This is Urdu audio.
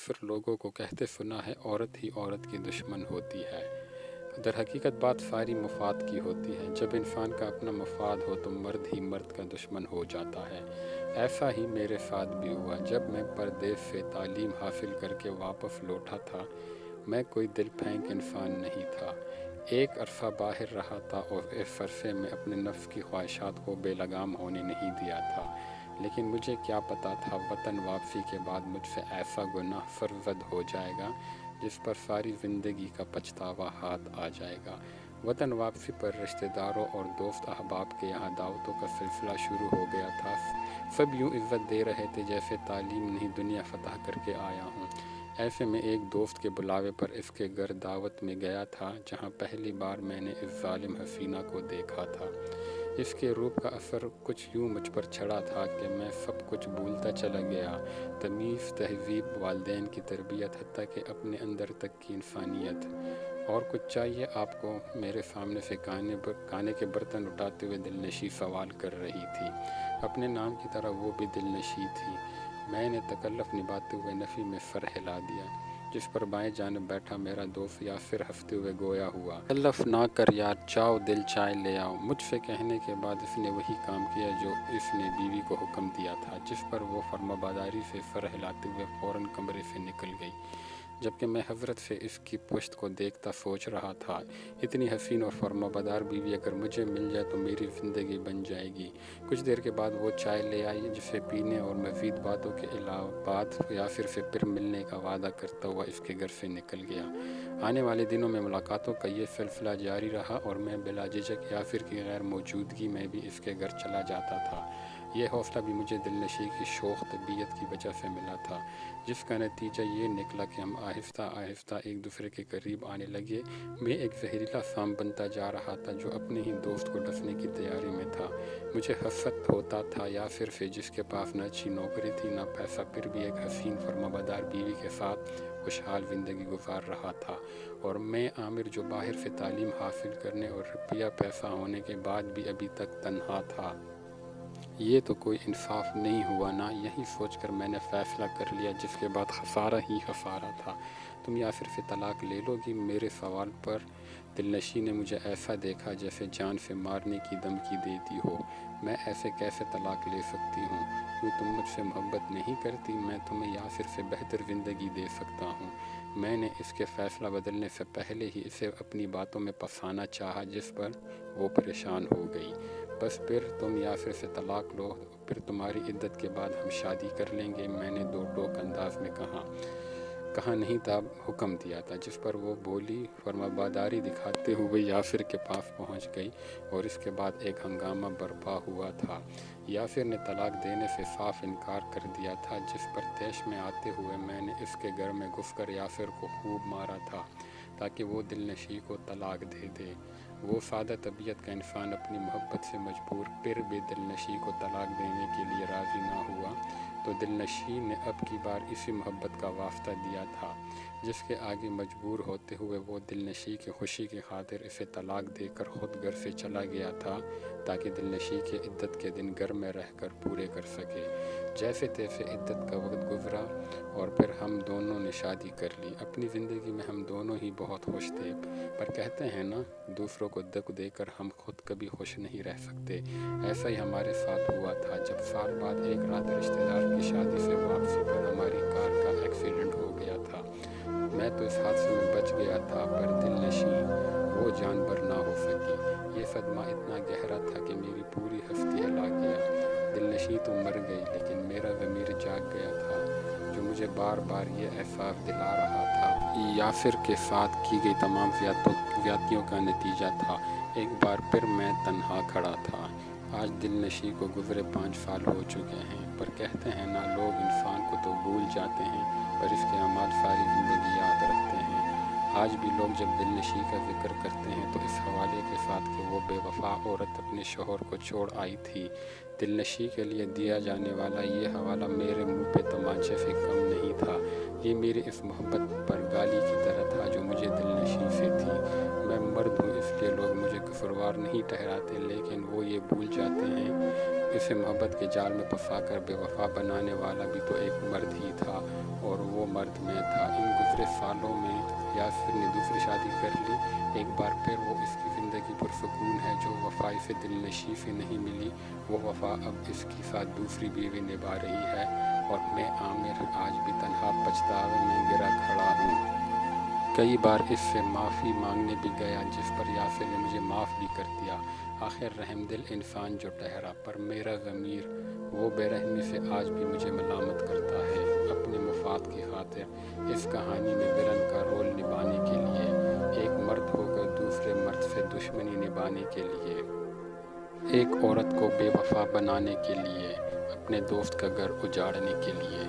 اکثر لوگوں کو کہتے سنا ہے عورت ہی عورت کی دشمن ہوتی ہے۔ در حقیقت بات ساری مفاد کی ہوتی ہے۔ جب انسان کا اپنا مفاد ہو تو مرد ہی مرد کا دشمن ہو جاتا ہے۔ ایسا ہی میرے ساتھ بھی ہوا۔ جب میں پردیس سے تعلیم حاصل کر کے واپس لوٹا تھا، میں کوئی دل پھینک انسان نہیں تھا۔ ایک عرصہ باہر رہا تھا اور اس عرصے میں اپنے نفس کی خواہشات کو بے لگام ہونے نہیں دیا تھا، لیکن مجھے کیا پتا تھا وطن واپسی کے بعد مجھ سے ایسا گناہ سرزد ہو جائے گا جس پر ساری زندگی کا پچھتاوا ہاتھ آ جائے گا۔ وطن واپسی پر رشتہ داروں اور دوست احباب کے یہاں دعوتوں کا سلسلہ شروع ہو گیا تھا۔ سب یوں عزت دے رہے تھے جیسے تعلیم نہیں دنیا فتح کر کے آیا ہوں۔ ایسے میں ایک دوست کے بلاوے پر اس کے گھر دعوت میں گیا تھا، جہاں پہلی بار میں نے اس ظالم حسینہ کو دیکھا تھا۔ اس کے روپ کا اثر کچھ یوں مجھ پر چڑھا تھا کہ میں سب کچھ بھولتا چلا گیا، تمیز، تہذیب، والدین کی تربیت، حتیٰ کہ اپنے اندر تک کی انسانیت۔ اور کچھ چاہیے آپ کو؟ میرے سامنے سے کھانے کے برتن اٹھاتے ہوئے دلنشیں سوال کر رہی تھی۔ اپنے نام کی طرح وہ بھی دلنشیں تھی۔ میں نے تکلف نبھاتے ہوئے نفی میں سر ہلا دیا۔ جس پر بائیں جانب بیٹھا میرا دوست یاسر ہنستے ہوئے گویا ہوا، تکلف نہ کر یار، جاؤ دل چائے لے آؤ۔ مجھ سے کہنے کے بعد اس نے وہی کام کیا جو اس نے بیوی کو حکم دیا تھا، جس پر وہ فرمانبرداری سے سر ہلاتے ہوئے فوراً کمرے سے نکل گئی، جبکہ میں حضرت سے اس کی پشت کو دیکھتا سوچ رہا تھا، اتنی حسین اور فرمانبردار بیوی اگر مجھے مل جائے تو میری زندگی بن جائے گی۔ کچھ دیر کے بعد وہ چائے لے آئی، جسے پینے اور مزید باتوں کے علاوہ یاسر سے پھر ملنے کا وعدہ کرتا ہوا اس کے گھر سے نکل گیا۔ آنے والے دنوں میں ملاقاتوں کا یہ سلسلہ جاری رہا اور میں بلا جھجک یاسر کی غیر موجودگی میں بھی اس کے گھر چلا جاتا تھا۔ یہ حوصلہ بھی مجھے دلنشیں کی شوخ طبیعت کی وجہ سے ملا تھا، جس کا نتیجہ یہ نکلا کہ ہم آہستہ آہستہ ایک دوسرے کے قریب آنے لگے۔ میں ایک زہریلا سام بنتا جا رہا تھا جو اپنے ہی دوست کو ڈسنے کی تیاری میں تھا۔ مجھے حسد ہوتا تھا یاسر سے، جس کے پاس نہ اچھی نوکری تھی نہ پیسہ، پھر بھی ایک حسین فرمانبردار بیوی کے ساتھ خوشحال زندگی گزار رہا تھا، اور میں عامر جو باہر سے تعلیم حاصل کرنے اور روپیہ پیسہ ہونے کے بعد بھی ابھی تک تنہا تھا۔ یہ تو کوئی انصاف نہیں ہوا نا؟ یہی سوچ کر میں نے فیصلہ کر لیا، جس کے بعد خسارہ ہی خسارہ تھا۔ تم یاسر سے طلاق لے لو گی؟ میرے سوال پر دلنشیں نے مجھے ایسا دیکھا جیسے جان سے مارنے کی دھمکی دیتی ہو۔ میں ایسے کیسے طلاق لے سکتی ہوں؟ کیوں تم مجھ سے محبت نہیں کرتی؟ میں تمہیں یاسر سے بہتر زندگی دے سکتا ہوں۔ میں نے اس کے فیصلہ بدلنے سے پہلے ہی اسے اپنی باتوں میں پھنسانا چاہا، جس پر وہ پریشان ہو گئی۔ بس پھر تم یاسر سے طلاق لو، پھر تمہاری عدت کے بعد ہم شادی کر لیں گے، میں نے دو ٹوک انداز میں کہا نہیں تھا، حکم دیا تھا، جس پر وہ بولی۔ فرمانبرداری دکھاتے ہوئے یاسر کے پاس پہنچ گئی اور اس کے بعد ایک ہنگامہ برپا ہوا تھا۔ یاسر نے طلاق دینے سے صاف انکار کر دیا تھا، جس پر طیش میں آتے ہوئے میں نے اس کے گھر میں گھس کر یاسر کو خوب مارا تھا تاکہ وہ دلنشیں کو طلاق دے دے۔ وہ سادہ طبیعت کا انسان اپنی محبت سے مجبور پھر بھی دلنشیں کو طلاق دینے کے لیے راضی نہ ہوا، تو دلنشیں نے اب کی بار اسی محبت کا واسطہ دیا تھا، جس کے آگے مجبور ہوتے ہوئے وہ دلنشیں کی خوشی کی خاطر اسے طلاق دے کر خود گھر سے چلا گیا تھا، تاکہ دلنشیں کے عدت کے دن گھر میں رہ کر پورے کر سکے۔ جیسے تیسے عدت کا وقت گزرا اور پھر ہم دونوں نے شادی کر لی۔ اپنی زندگی میں ہم دونوں ہی بہت خوش تھے، پر کہتے ہیں نا، دوسروں کو دکھ دے کر ہم خود کبھی خوش نہیں رہ سکتے۔ ایسا ہی ہمارے ساتھ ہوا تھا، جب سال بعد ایک رات رشتہ دار کی شادی سے واپسی پر ہماری کار کا ایکسیڈنٹ ہو گیا تھا۔ میں تو اس حادثے میں بچ گیا تھا، پر دلنشیں وہ جان بر نہ ہو سکی۔ یہ صدمہ اتنا گہرا تھا کہ میری پوری ہستی ہلا گیا۔ دلنشیں تو مر گئی، لیکن میرا ضمیر جاگ گیا تھا، جو مجھے بار بار یہ احساس دلا رہا تھا یاسر کے ساتھ کی گئی تمام زیادتیوں کا نتیجہ تھا۔ ایک بار پھر میں تنہا کھڑا تھا۔ آج دلنشیں کو گزرے 5 سال ہو چکے ہیں، پر کہتے ہیں نا، لوگ انسان کو تو بھول جاتے ہیں، پر اس کے اعمال ساری زندگی یاد رکھتے ہیں۔ آج بھی لوگ جب دلنشیں کا ذکر کرتے ہیں تو اس حوالے کے ساتھ کہ وہ بے وفا عورت اپنے شوہر کو چھوڑ آئی تھی۔ دلنشیں کے لیے دیا جانے والا یہ حوالہ میرے منہ پہ تمانچے سے کم نہیں تھا۔ یہ میری اس محبت پر گالی کی طرح تھا جو مجھے دلنشیں سے تھی۔ میں مرد ہوں، اس لیے لوگ مجھے قصوروار نہیں ٹھہراتے، لیکن وہ یہ بھول جاتے ہیں اسے محبت کے جال میں پھنسا کر بے وفا بنانے والا بھی تو ایک مرد ہی تھا، اور وہ مرد میں تھا۔ ان گزرے سالوں میں یاسر نے دوسری شادی کر لی۔ ایک بار پھر وہ اس کی زندگی پرسکون ہے۔ جو وفا اسے دل نشیں سے نہیں ملی، وہ وفا اب اس کے ساتھ دوسری بیوی نبھا رہی ہے، اور میں عامر آج بھی تنہا پچھتاوے میں گرا کھڑا ہوں۔ کئی بار اس سے معافی مانگنے بھی گیا، جس پر یاسر نے مجھے معاف بھی کر دیا۔ آخر رحم دل انسان جو ٹھہرا، پر میرا ضمیر وہ بے رحمی سے آج بھی مجھے ملامت کرتا ہے۔ اپنے مفاد کی خاطر اس کہانی میں ویلن کا رول نبھانے کے لیے، ایک مرد ہو کر دوسرے مرد سے دشمنی نبھانے کے لیے، ایک عورت کو بے وفا بنانے کے لیے، اپنے دوست کا گھر اجاڑنے کے لیے۔